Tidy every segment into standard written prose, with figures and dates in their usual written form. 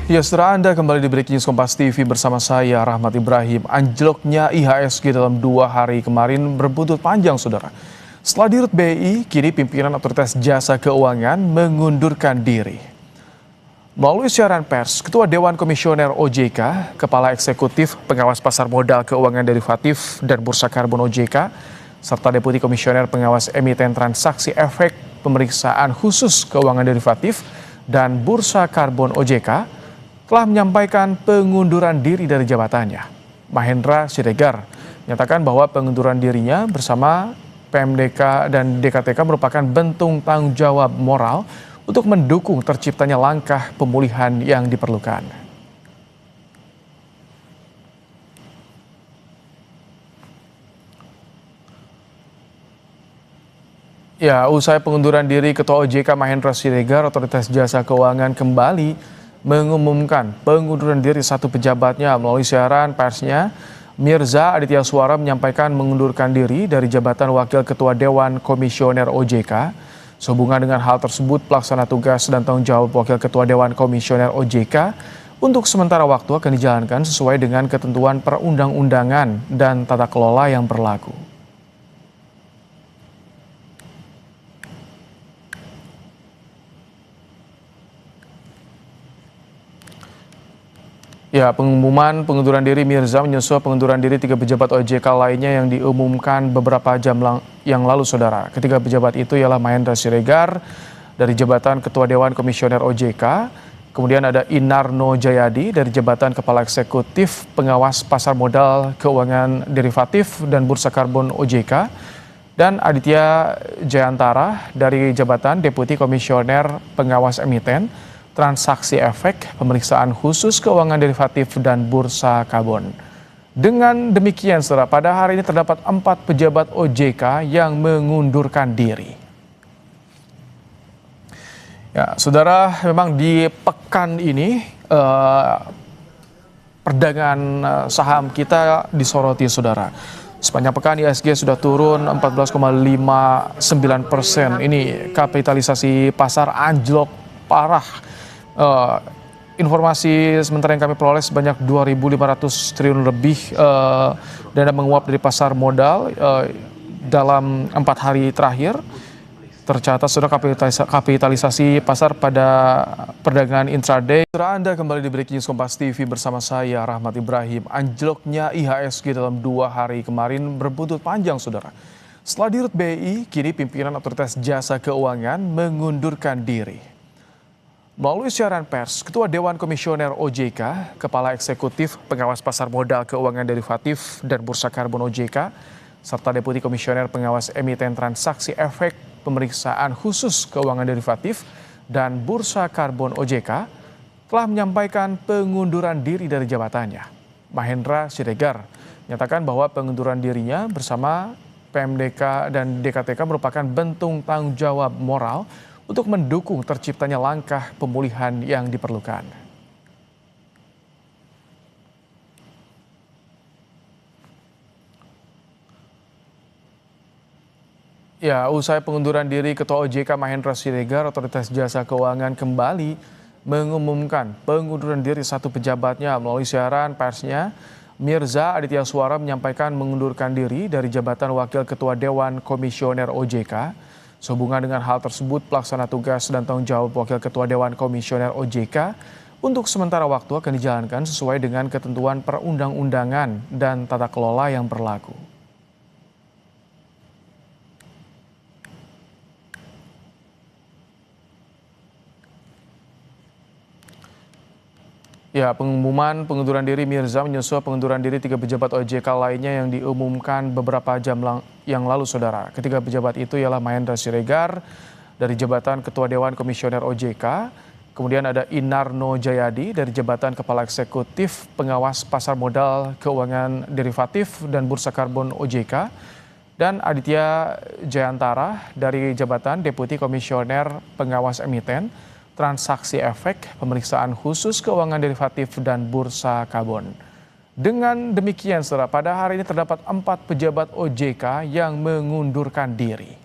Ya, setelah Anda kembali di Breaking News Kompas TV bersama saya, Rahmat Ibrahim. Anjloknya IHSG dalam 2 hari kemarin berbuntut panjang, saudara. Setelah dirut BI, kini pimpinan Otoritas Jasa Keuangan mengundurkan diri. Melalui siaran pers, Ketua Dewan Komisioner OJK, Kepala Eksekutif Pengawas Pasar Modal Keuangan Derivatif dan Bursa Karbon OJK, serta Deputi Komisioner Pengawas Emiten Transaksi Efek Pemeriksaan Khusus Keuangan Derivatif dan Bursa Karbon OJK, telah menyampaikan pengunduran diri dari jabatannya. Mahendra Siregar menyatakan bahwa pengunduran dirinya bersama PMDK dan DKTK merupakan bentuk tanggung jawab moral untuk mendukung terciptanya langkah pemulihan yang diperlukan. Ya, usai pengunduran diri Ketua OJK Mahendra Siregar, Otoritas Jasa Keuangan kembali mengumumkan pengunduran diri satu pejabatnya. Melalui siaran persnya, Mirza Aditya Suara menyampaikan mengundurkan diri dari jabatan Wakil Ketua Dewan Komisioner OJK. Sehubungan dengan hal tersebut, pelaksana tugas dan tanggung jawab Wakil Ketua Dewan Komisioner OJK untuk sementara waktu akan dijalankan sesuai dengan ketentuan perundang-undangan dan tata kelola yang berlaku. Ya, pengumuman pengunduran diri Mirza menyusul pengunduran diri 3 pejabat OJK lainnya yang diumumkan beberapa jam yang lalu, saudara. Ketiga pejabat itu ialah Mahendra Siregar dari jabatan Ketua Dewan Komisioner OJK, kemudian ada Inarno Jayadi dari jabatan Kepala Eksekutif Pengawas Pasar Modal Keuangan Derivatif dan Bursa Karbon OJK, dan Aditya Jayantara dari jabatan Deputi Komisioner Pengawas Emiten Transaksi Efek Pemeriksaan Khusus Keuangan Derivatif dan Bursa Karbon. Dengan demikian, saudara, pada hari ini terdapat 4 pejabat OJK yang mengundurkan diri. Ya, saudara, memang di pekan ini perdagangan saham kita disoroti, saudara. Sepanjang pekan IHSG sudah turun 14,59%. Ini kapitalisasi pasar anjlok parah. Informasi sementara yang kami peroleh sebanyak 2.500 triliun lebih dana menguap dari pasar modal dalam 4 hari terakhir. Tercatat sudah kapitalisasi pasar pada perdagangan intraday. Anda kembali di Breaking News Kompas TV bersama saya, Rahmat Ibrahim. Anjloknya IHSG dalam 2 hari kemarin berbuntut panjang, saudara. Setelah dirut BI, kini pimpinan Otoritas Jasa Keuangan mengundurkan diri. Melalui siaran pers, Ketua Dewan Komisioner OJK, Kepala Eksekutif Pengawas Pasar Modal Keuangan Derivatif dan Bursa Karbon OJK, serta Deputi Komisioner Pengawas Emiten Transaksi Efek Pemeriksaan Khusus Keuangan Derivatif dan Bursa Karbon OJK, telah menyampaikan pengunduran diri dari jabatannya. Mahendra Siregar menyatakan bahwa pengunduran dirinya bersama PMDK dan DKTK merupakan bentuk tanggung jawab moral untuk mendukung terciptanya langkah pemulihan yang diperlukan. Ya, usai pengunduran diri Ketua OJK Mahendra Siregar, Otoritas Jasa Keuangan kembali mengumumkan pengunduran diri satu pejabatnya. Melalui siaran persnya, Mirza Aditya Suara menyampaikan mengundurkan diri dari jabatan Wakil Ketua Dewan Komisioner OJK. Sehubungan dengan hal tersebut, pelaksana tugas dan tanggung jawab Wakil Ketua Dewan Komisioner OJK untuk sementara waktu akan dijalankan sesuai dengan ketentuan perundang-undangan dan tata kelola yang berlaku. Ya, pengumuman pengunduran diri Mirza menyusul pengunduran diri 3 pejabat OJK lainnya yang diumumkan beberapa jam yang lalu, saudara. Ketiga pejabat itu ialah Mahendra Siregar dari jabatan Ketua Dewan Komisioner OJK, kemudian ada Inarno Jayadi dari jabatan Kepala Eksekutif Pengawas Pasar Modal Keuangan Derivatif dan Bursa Karbon OJK, dan Aditya Jayantara dari jabatan Deputi Komisioner Pengawas Emiten Transaksi Efek Pemeriksaan Khusus Keuangan Derivatif dan Bursa Karbon. Dengan demikian, saudara, pada hari ini terdapat 4 pejabat OJK yang mengundurkan diri.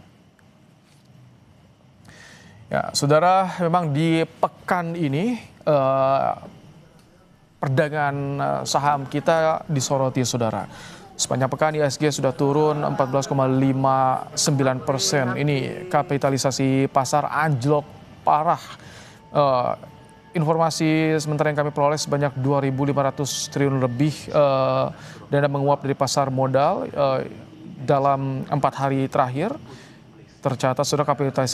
Ya, saudara, memang di pekan ini perdagangan saham kita disoroti, saudara. Sepanjang pekan IHSG sudah turun 14,59%. Ini kapitalisasi pasar anjlok parah. Informasi sementara yang kami peroleh sebanyak 2.500 triliun lebih dana menguap dari pasar modal dalam 4 hari terakhir. Tercatat sudah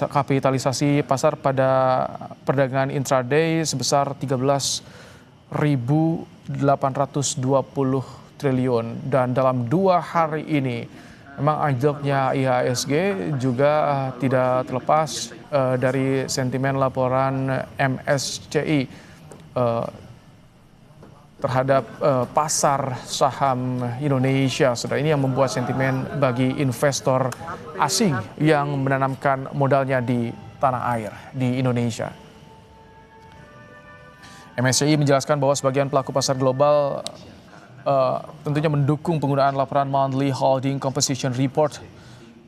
kapitalisasi pasar pada perdagangan intraday sebesar 13.820 triliun. Dan dalam 2 hari ini memang anjloknya IHSG juga tidak terlepas dari sentimen laporan MSCI terhadap pasar saham Indonesia. Saudara, ini yang membuat sentimen bagi investor asing yang menanamkan modalnya di tanah air di Indonesia. MSCI menjelaskan bahwa sebagian pelaku pasar global tentunya mendukung penggunaan laporan Monthly Holding Composition Report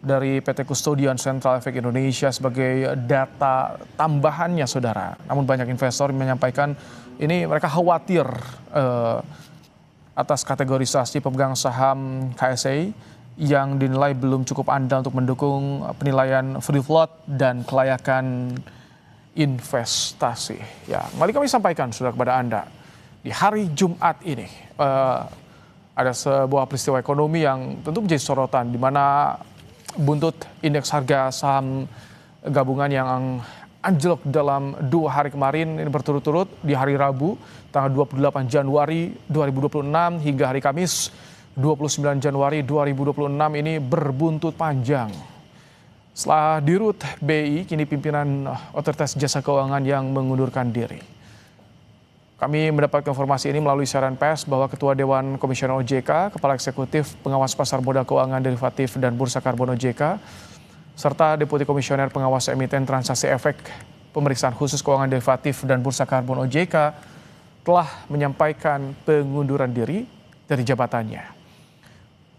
dari PT Custodian Central Efek Indonesia sebagai data tambahannya, saudara. Namun banyak investor menyampaikan ini mereka khawatir atas kategorisasi pemegang saham KSI yang dinilai belum cukup andal untuk mendukung penilaian free float dan kelayakan investasi. Ya, kembali kami sampaikan sudah kepada Anda di hari Jumat ini ada sebuah peristiwa ekonomi yang tentu menjadi sorotan, di mana buntut indeks harga saham gabungan yang anjlok dalam 2 hari kemarin ini berturut-turut di hari Rabu tanggal 28 Januari 2026 hingga hari Kamis 29 Januari 2026 ini berbuntut panjang. Setelah dirut BI, kini pimpinan Otoritas Jasa Keuangan yang mengundurkan diri. Kami mendapat informasi ini melalui siaran pers bahwa Ketua Dewan Komisioner OJK, Kepala Eksekutif Pengawas Pasar Modal Keuangan Derivatif dan Bursa Karbon OJK, serta Deputi Komisioner Pengawas Emiten Transaksi Efek Pemeriksaan Khusus Keuangan Derivatif dan Bursa Karbon OJK telah menyampaikan pengunduran diri dari jabatannya.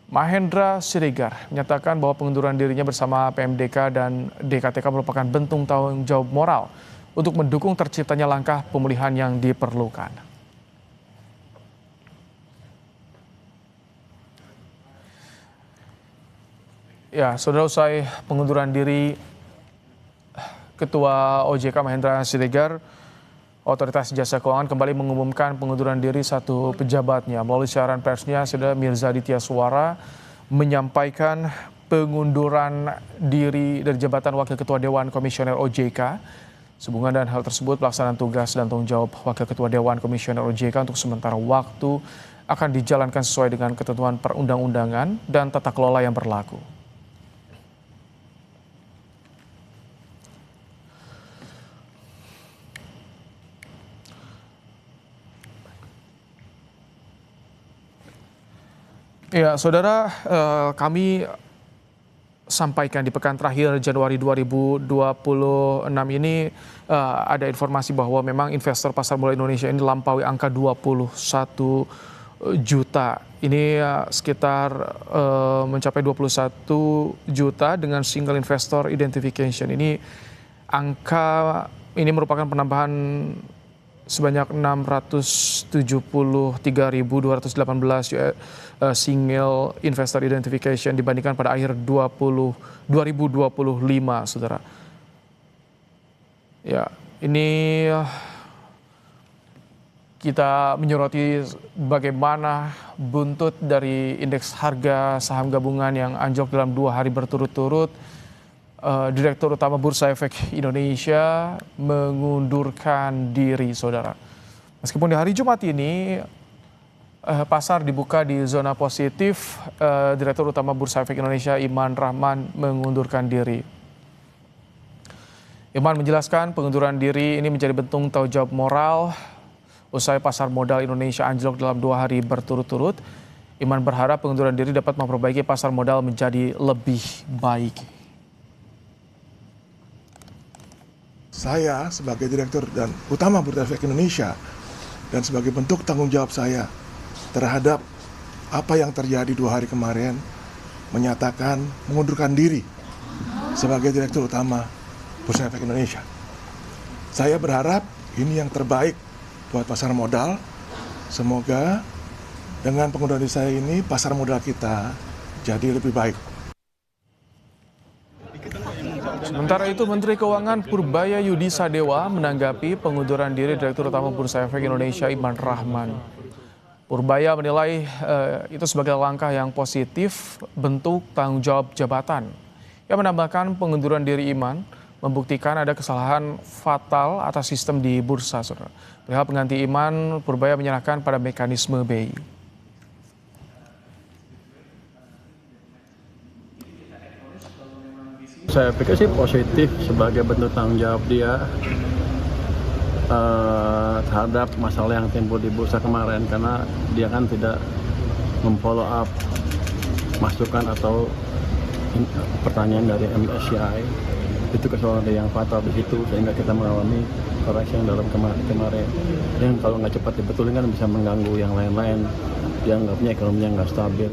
Mahendra Siregar menyatakan bahwa pengunduran dirinya bersama PMDK dan DKTK merupakan bentuk tanggung jawab moral untuk mendukung terciptanya langkah pemulihan yang diperlukan. Ya, saudara, usai pengunduran diri Ketua OJK Mahendra Siregar, Otoritas Jasa Keuangan kembali mengumumkan pengunduran diri satu pejabatnya. Melalui siaran persnya, saudara, Mirza Aditya Suara menyampaikan pengunduran diri dari jabatan Wakil Ketua Dewan Komisioner OJK. Sehubungan dengan hal tersebut, pelaksanaan tugas dan tanggung jawab Wakil Ketua Dewan Komisioner OJK untuk sementara waktu akan dijalankan sesuai dengan ketentuan perundang-undangan dan tata kelola yang berlaku. Ya, saudara, kami sampaikan di pekan terakhir Januari 2026 ini ada informasi bahwa memang investor pasar modal Indonesia ini lampaui angka 21 juta. Ini sekitar mencapai 21 juta dengan single investor identification. Ini angka ini merupakan penambahan sebanyak 673.218 single investor identification dibandingkan pada akhir 2025, saudara. Ya, ini kita menyoroti bagaimana buntut dari indeks harga saham gabungan yang anjlok dalam 2 hari berturut-turut. Direktur Utama Bursa Efek Indonesia mengundurkan diri, saudara. Meskipun di hari Jumat ini pasar dibuka di zona positif, Direktur Utama Bursa Efek Indonesia Iman Rahman mengundurkan diri. Iman menjelaskan pengunduran diri ini menjadi bentuk tanggung jawab moral usai pasar modal Indonesia anjlok dalam 2 hari berturut-turut. Iman berharap pengunduran diri dapat memperbaiki pasar modal menjadi lebih baik. Saya sebagai Direktur dan Utama Bursa Efek Indonesia dan sebagai bentuk tanggung jawab saya terhadap apa yang terjadi 2 hari kemarin menyatakan mengundurkan diri sebagai Direktur Utama Bursa Efek Indonesia. Saya berharap ini yang terbaik buat pasar modal Semoga dengan pengunduran diri saya ini pasar modal kita jadi lebih baik. Sementara itu, Menteri Keuangan Purbaya Yudi Sadewa menanggapi pengunduran diri Direktur Utama Bursa Efek Indonesia Iman Rahman. Purbaya menilai itu sebagai langkah yang positif bentuk tanggung jawab jabatan. Ia menambahkan pengunduran diri Iman membuktikan ada kesalahan fatal atas sistem di bursa. Perihal pengganti Iman, Purbaya menyerahkan pada mekanisme BI. Saya pikir sih positif sebagai bentuk tanggung jawab dia terhadap masalah yang timbul di bursa kemarin, karena dia kan tidak memfollow up masukan atau pertanyaan dari MSCI. Itu kesalahan yang fatal di situ, sehingga kita mengalami koreksi yang dalam kemarin yang kalau nggak cepat dibetulin kan bisa mengganggu yang lain-lain, dianggapnya ekonominya nggak stabil.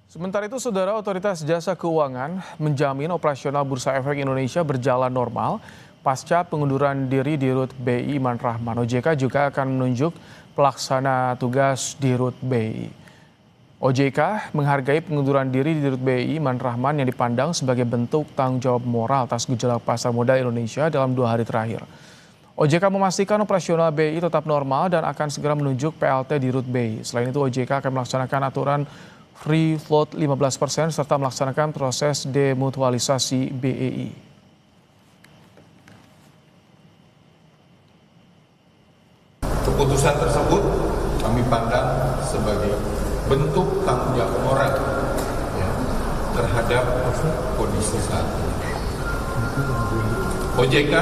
Sementara itu, Saudara, Otoritas Jasa Keuangan menjamin operasional Bursa Efek Indonesia berjalan normal pasca pengunduran diri Dirut BI Iman Rahman. OJK juga akan menunjuk pelaksana tugas Dirut BI. OJK menghargai pengunduran diri Dirut BI Iman Rahman yang dipandang sebagai bentuk tanggung jawab moral atas gejolak pasar modal Indonesia dalam 2 hari terakhir. OJK memastikan operasional BI tetap normal dan akan segera menunjuk PLT Dirut BI. Selain itu, OJK akan melaksanakan aturan free float 15% serta melaksanakan proses demutualisasi BEI. Keputusan tersebut kami pandang sebagai bentuk tanggung jawab moral ya, terhadap kondisi saat ini. OJK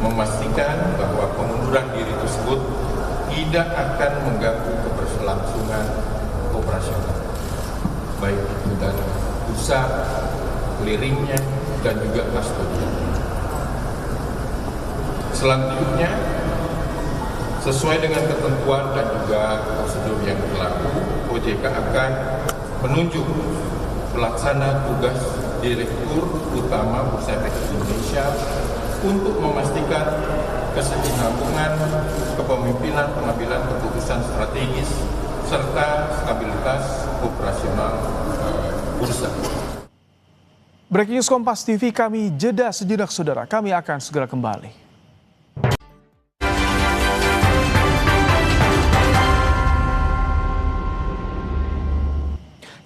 memastikan bahwa pengunduran diri tersebut tidak akan mengganggu keberlangsungan operasional, baik itu dari pusat, clearingnya, dan juga kustodian. Selanjutnya, sesuai dengan ketentuan dan juga prosedur yang berlaku, OJK akan menunjuk pelaksana tugas Direktur Utama Bursa Efek Indonesia untuk memastikan kesinambungan kepemimpinan pengambilan keputusan strategis serta stabilitas operasional bursa. Breaking News Kompas TV, kami jeda sejenak, Saudara. Kami akan segera kembali.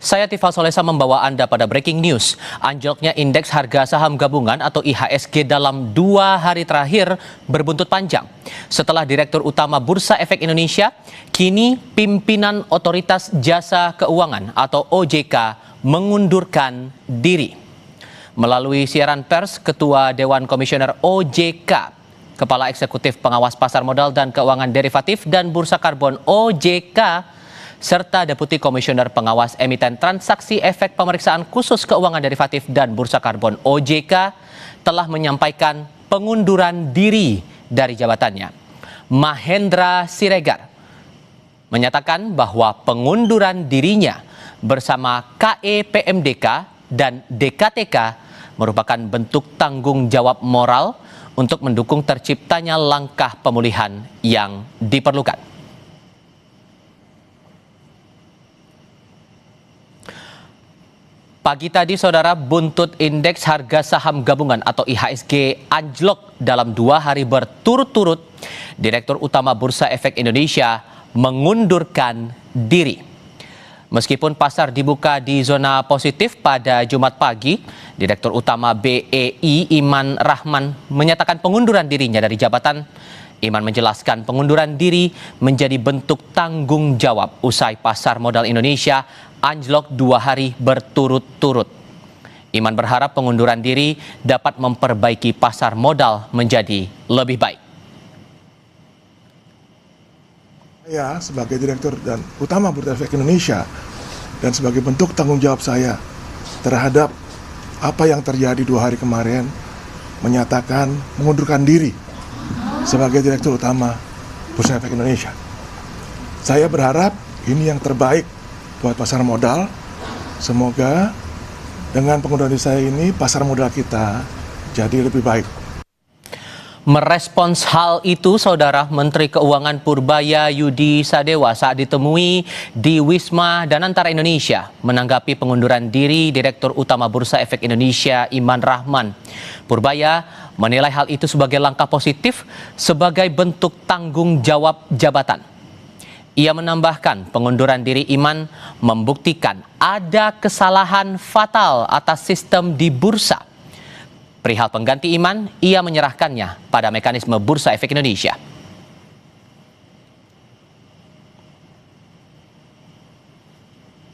Saya Tifa Solesa membawa Anda pada breaking news. Anjloknya indeks harga saham gabungan atau IHSG dalam 2 hari terakhir berbuntut panjang. Setelah Direktur Utama Bursa Efek Indonesia, kini pimpinan Otoritas Jasa Keuangan atau OJK mengundurkan diri. Melalui siaran pers, Ketua Dewan Komisioner OJK, Kepala Eksekutif Pengawas Pasar Modal dan Keuangan Derivatif dan Bursa Karbon OJK, serta Deputi Komisioner Pengawas Emiten Transaksi Efek Pemeriksaan Khusus Keuangan Derivatif dan Bursa Karbon OJK telah menyampaikan pengunduran diri dari jabatannya. Mahendra Siregar menyatakan bahwa pengunduran dirinya bersama KEPMDK dan DKTK merupakan bentuk tanggung jawab moral untuk mendukung terciptanya langkah pemulihan yang diperlukan. Pagi tadi, Saudara, buntut indeks harga saham gabungan atau IHSG anjlok dalam 2 hari berturut-turut. Direktur Utama Bursa Efek Indonesia mengundurkan diri. Meskipun pasar dibuka di zona positif pada Jumat pagi, Direktur Utama BEI Iman Rahman menyatakan pengunduran dirinya dari jabatan. Iman menjelaskan pengunduran diri menjadi bentuk tanggung jawab usai pasar modal Indonesia anjlok 2 hari berturut-turut. Iman berharap pengunduran diri dapat memperbaiki pasar modal menjadi lebih baik. Saya sebagai Direktur dan Utama Bursa Efek Indonesia dan sebagai bentuk tanggung jawab saya terhadap apa yang terjadi 2 hari kemarin, menyatakan mengundurkan diri sebagai Direktur Utama Bursa Efek Indonesia. Saya berharap ini yang terbaik buat pasar modal. Semoga dengan pengunduran diri saya ini pasar modal kita jadi lebih baik. Merespons hal itu, Saudara Menteri Keuangan Purbaya Yudi Sadewa saat ditemui di Wisma Danantara Indonesia menanggapi pengunduran diri Direktur Utama Bursa Efek Indonesia Iman Rahman. Purbaya menilai hal itu sebagai langkah positif sebagai bentuk tanggung jawab jabatan. Ia menambahkan pengunduran diri Iman membuktikan ada kesalahan fatal atas sistem di bursa. Perihal pengganti Iman, ia menyerahkannya pada mekanisme Bursa Efek Indonesia.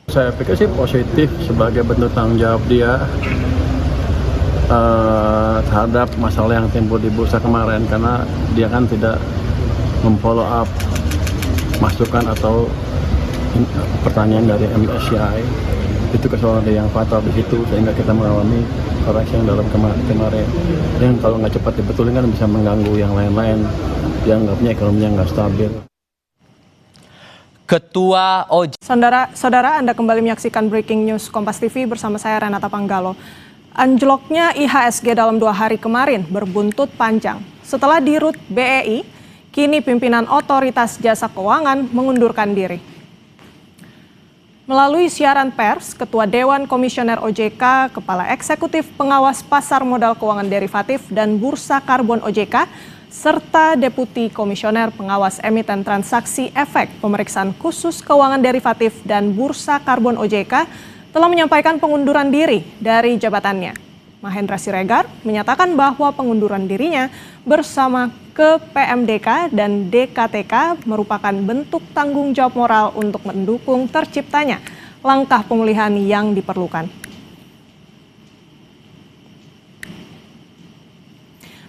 Saya pikir sih positif sebagai bentuk tanggung jawab dia terhadap masalah yang timbul di bursa kemarin, karena dia kan tidak memfollow up masukan atau pertanyaan dari MSCI. Itu kesalahan yang fatal di situ, sehingga kita mengalami koreksi yang dalam kemarin yang kalau nggak cepat dibetulin kan bisa mengganggu yang lain-lain, dianggapnya ekonominya nggak stabil. Ketua OJK. Saudara, Anda kembali menyaksikan Breaking News Kompas TV bersama saya Renata Panggalo. Anjloknya IHSG dalam 2 hari kemarin berbuntut panjang. Setelah dirut BEI, kini pimpinan Otoritas Jasa Keuangan mengundurkan diri. Melalui siaran pers, Ketua Dewan Komisioner OJK, Kepala Eksekutif Pengawas Pasar Modal Keuangan Derivatif dan Bursa Karbon OJK, serta Deputi Komisioner Pengawas Emiten Transaksi Efek Pemeriksaan Khusus Keuangan Derivatif dan Bursa Karbon OJK telah menyampaikan pengunduran diri dari jabatannya. Mahendra Siregar menyatakan bahwa pengunduran dirinya bersama ke PMDK dan DKTK merupakan bentuk tanggung jawab moral untuk mendukung terciptanya langkah pemulihan yang diperlukan.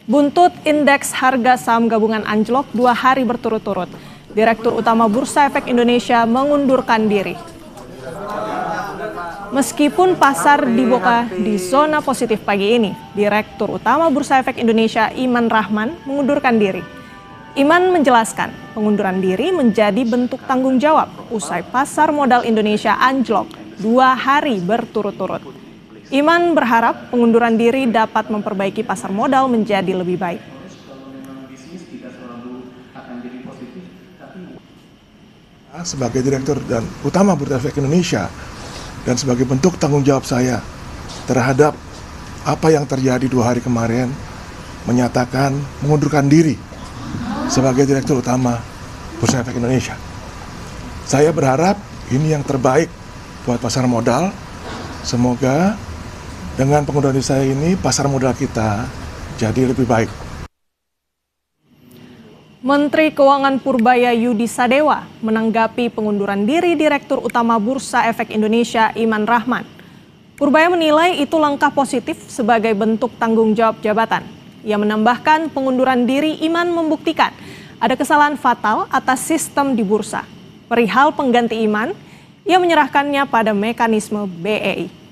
Buntut indeks harga saham gabungan anjlok 2 hari berturut-turut. Direktur Utama Bursa Efek Indonesia mengundurkan diri. Meskipun pasar dibuka di zona positif pagi ini, Direktur Utama Bursa Efek Indonesia Iman Rahman mengundurkan diri. Iman menjelaskan pengunduran diri menjadi bentuk tanggung jawab usai pasar modal Indonesia anjlok 2 hari berturut-turut. Iman berharap pengunduran diri dapat memperbaiki pasar modal menjadi lebih baik. Sebagai Direktur dan Utama Bursa Efek Indonesia, dan sebagai bentuk tanggung jawab saya terhadap apa yang terjadi 2 hari kemarin, menyatakan mengundurkan diri sebagai Direktur Utama Bursa Efek Indonesia. Saya berharap ini yang terbaik buat pasar modal. Semoga dengan pengunduran diri saya ini, pasar modal kita jadi lebih baik. Menteri Keuangan Purbaya Yudi Sadewa menanggapi pengunduran diri Direktur Utama Bursa Efek Indonesia Iman Rahman. Purbaya menilai itu langkah positif sebagai bentuk tanggung jawab jabatan. Ia menambahkan pengunduran diri Iman membuktikan ada kesalahan fatal atas sistem di bursa. Perihal pengganti Iman, ia menyerahkannya pada mekanisme BEI.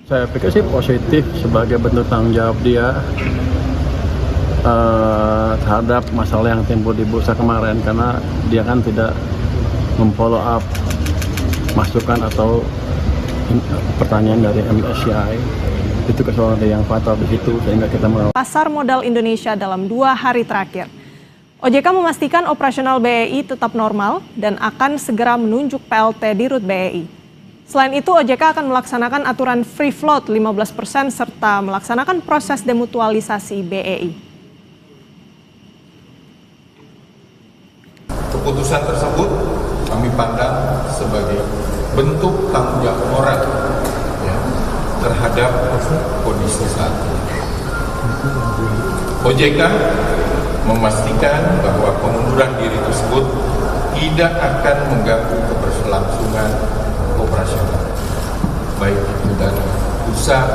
Saya pikir sih positif sebagai bentuk tanggung jawab dia terhadap masalah yang timbul di bursa kemarin, karena dia kan tidak memfollow up masukan atau pertanyaan dari MSCI. Itu kesalahan yang fatal di situ, sehingga kita mengalami Pasar modal Indonesia dalam 2 hari terakhir. OJK memastikan operasional BEI tetap normal dan akan segera menunjuk PLT Dirut BEI. Selain itu, OJK akan melaksanakan aturan free float 15% serta melaksanakan proses demutualisasi BEI. Keputusan tersebut kami pandang sebagai bentuk tanggung jawab moral ya, terhadap kondisi saat ini. OJK memastikan bahwa pengunduran diri tersebut tidak akan mengganggu keberlangsungan operasional, baik itu dari usaha,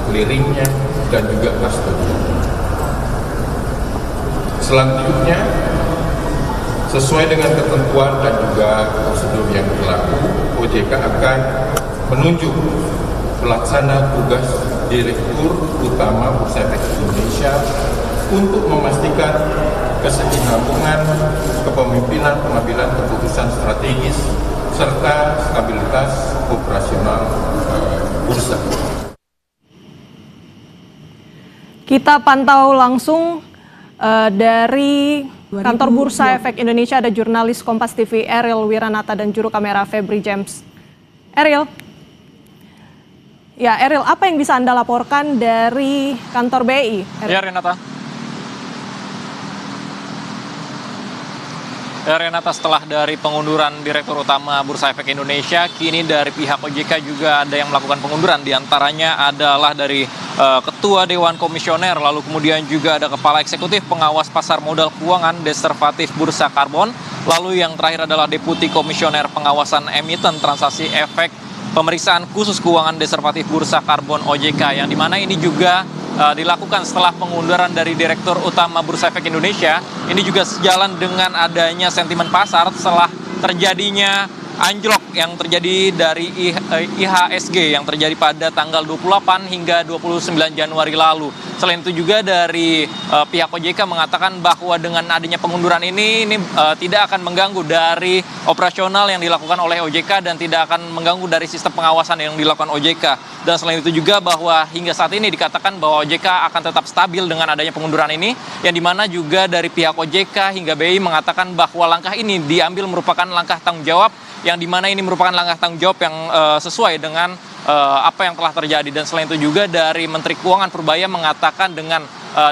clearingnya, dan juga kustodian. Selanjutnya, sesuai dengan ketentuan dan juga prosedur yang berlaku, OJK akan menunjuk pelaksana tugas Direktur Utama Bursa Efek Indonesia untuk memastikan kesinambungan kepemimpinan pengambilan keputusan strategis serta stabilitas operasional bursa. Kita pantau langsung dari kantor Bursa Efek Indonesia ada jurnalis Kompas TV Ariel Wiranata dan juru kamera Febri James. Ariel. Ya, Ariel, apa yang bisa Anda laporkan dari kantor BI? Ya, Renata. Ya, Renata, setelah dari pengunduran Direktur Utama Bursa Efek Indonesia, kini dari pihak OJK juga ada yang melakukan pengunduran. Di antaranya adalah dari Ketua Dewan Komisioner, lalu kemudian juga ada Kepala Eksekutif Pengawas Pasar Modal Keuangan Deservatif Bursa Karbon, lalu yang terakhir adalah Deputi Komisioner Pengawasan Emiten Transaksi Efek Pemeriksaan Khusus Keuangan Deservatif Bursa Karbon OJK, yang dimana ini juga dilakukan setelah pengunduran dari Direktur Utama Bursa Efek Indonesia. Ini juga sejalan dengan adanya sentimen pasar setelah terjadinya anjlok yang terjadi dari IHSG yang terjadi pada tanggal 28 hingga 29 Januari lalu. Selain itu juga dari pihak OJK mengatakan bahwa dengan adanya pengunduran ini tidak akan mengganggu dari operasional yang dilakukan oleh OJK dan tidak akan mengganggu dari sistem pengawasan yang dilakukan OJK. Dan selain itu juga bahwa hingga saat ini dikatakan bahwa OJK akan tetap stabil dengan adanya pengunduran ini, yang dimana juga dari pihak OJK hingga BI mengatakan bahwa langkah ini diambil merupakan langkah tanggung jawab, yang dimana ini merupakan langkah tanggung jawab yang sesuai dengan apa yang telah terjadi. Dan selain itu juga dari Menteri Keuangan Purbaya mengatakan dengan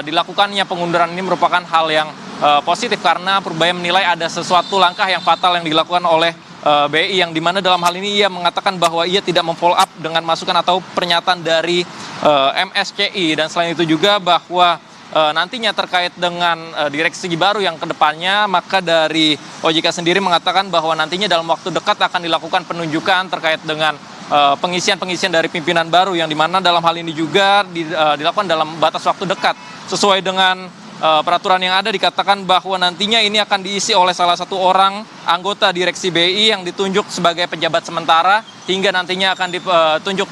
dilakukannya pengunduran ini merupakan hal yang positif, karena Purbaya menilai ada sesuatu langkah yang fatal yang dilakukan oleh BI, yang dimana dalam hal ini ia mengatakan bahwa ia tidak memfollow up dengan masukan atau pernyataan dari MSCI. Dan selain itu juga bahwa nantinya terkait dengan direksi baru yang kedepannya, maka dari OJK sendiri mengatakan bahwa nantinya dalam waktu dekat akan dilakukan penunjukan terkait dengan pengisian dari pimpinan baru, yang dimana dalam hal ini juga dilakukan dalam batas waktu dekat. Sesuai dengan peraturan yang ada dikatakan bahwa nantinya ini akan diisi oleh salah satu orang anggota direksi BI yang ditunjuk sebagai pejabat sementara hingga nantinya akan ditunjuk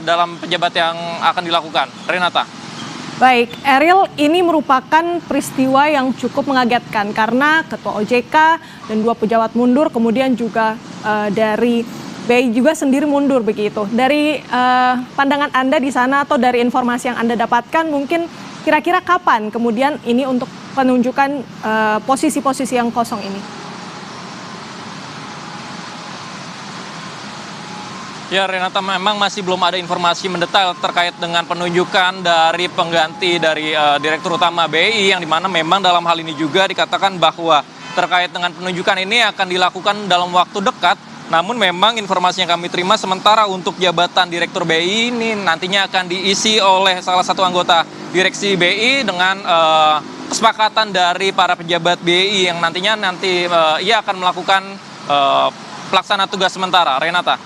dalam pejabat yang akan dilakukan. Renata. Baik, Ariel, ini merupakan peristiwa yang cukup mengagetkan karena Ketua OJK dan 2 pejabat mundur, kemudian juga dari BI juga sendiri mundur begitu. Dari pandangan Anda di sana atau dari informasi yang Anda dapatkan, mungkin kira-kira kapan kemudian ini untuk penunjukan posisi-posisi yang kosong ini? Ya, Renata, memang masih belum ada informasi mendetail terkait dengan penunjukan dari pengganti dari Direktur Utama BI, yang dimana memang dalam hal ini juga dikatakan bahwa terkait dengan penunjukan ini akan dilakukan dalam waktu dekat. Namun memang informasi yang kami terima sementara untuk jabatan Direktur BI ini nantinya akan diisi oleh salah satu anggota direksi BI dengan kesepakatan dari para pejabat BI yang nantinya ia akan melakukan pelaksana tugas sementara. Renata.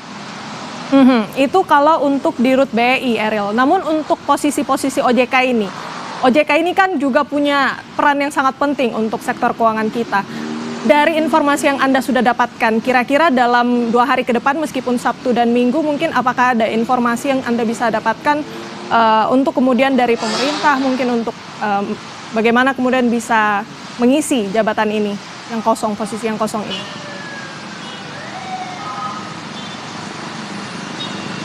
Itu kalau untuk di Rut BI, Ariel. Namun untuk posisi-posisi OJK ini kan juga punya peran yang sangat penting untuk sektor keuangan kita. Dari informasi yang Anda sudah dapatkan, kira-kira dalam 2 hari ke depan meskipun Sabtu dan Minggu, mungkin apakah ada informasi yang Anda bisa dapatkan untuk kemudian dari pemerintah, mungkin untuk bagaimana kemudian bisa mengisi jabatan ini yang kosong, posisi yang kosong ini?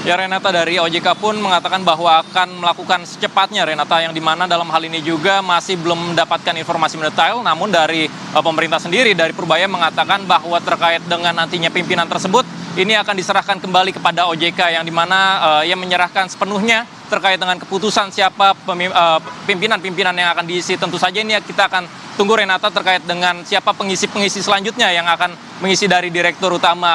Ya, Renata, dari OJK pun mengatakan bahwa akan melakukan secepatnya, Renata, yang dimana dalam hal ini juga masih belum mendapatkan informasi mendetail. Namun dari pemerintah sendiri, dari Purbaya mengatakan bahwa terkait dengan nantinya pimpinan tersebut, ini akan diserahkan kembali kepada OJK, yang dimana ia menyerahkan sepenuhnya terkait dengan keputusan siapa pimpinan-pimpinan yang akan diisi. Tentu saja ini kita akan tunggu, Renata, terkait dengan siapa pengisi-pengisi selanjutnya yang akan mengisi dari Direktur Utama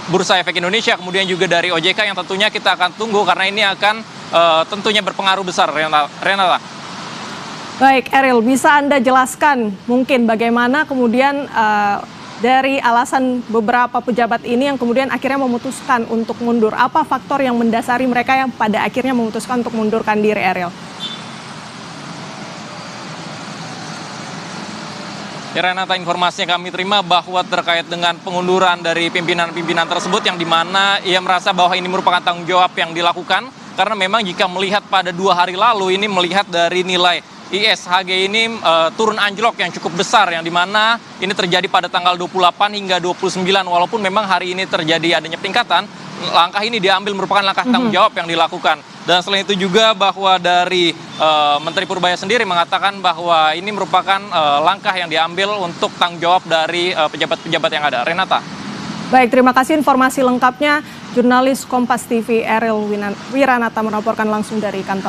Bursa Efek Indonesia, kemudian juga dari OJK, yang tentunya kita akan tunggu karena ini akan tentunya berpengaruh besar, Renata. Baik, Ariel, bisa Anda jelaskan mungkin bagaimana kemudian dari alasan beberapa pejabat ini yang kemudian akhirnya memutuskan untuk mundur? Apa faktor yang mendasari mereka yang pada akhirnya memutuskan untuk mundurkan diri, Ariel? Ya, Renata, informasi yang kami terima bahwa terkait dengan pengunduran dari pimpinan-pimpinan tersebut, yang dimana ia merasa bahwa ini merupakan tanggung jawab yang dilakukan, karena memang jika melihat pada 2 hari lalu ini, melihat dari nilai ISHG ini turun anjlok yang cukup besar, yang dimana ini terjadi pada tanggal 28 hingga 29, walaupun memang hari ini terjadi adanya peningkatan, langkah ini diambil merupakan langkah tanggung jawab yang dilakukan. Dan selain itu juga bahwa dari Menteri Purbaya sendiri mengatakan bahwa ini merupakan langkah yang diambil untuk tanggung jawab dari pejabat-pejabat yang ada. Renata. Baik, terima kasih informasi lengkapnya. Jurnalis Kompas TV Eril Wiranata melaporkan langsung dari kantor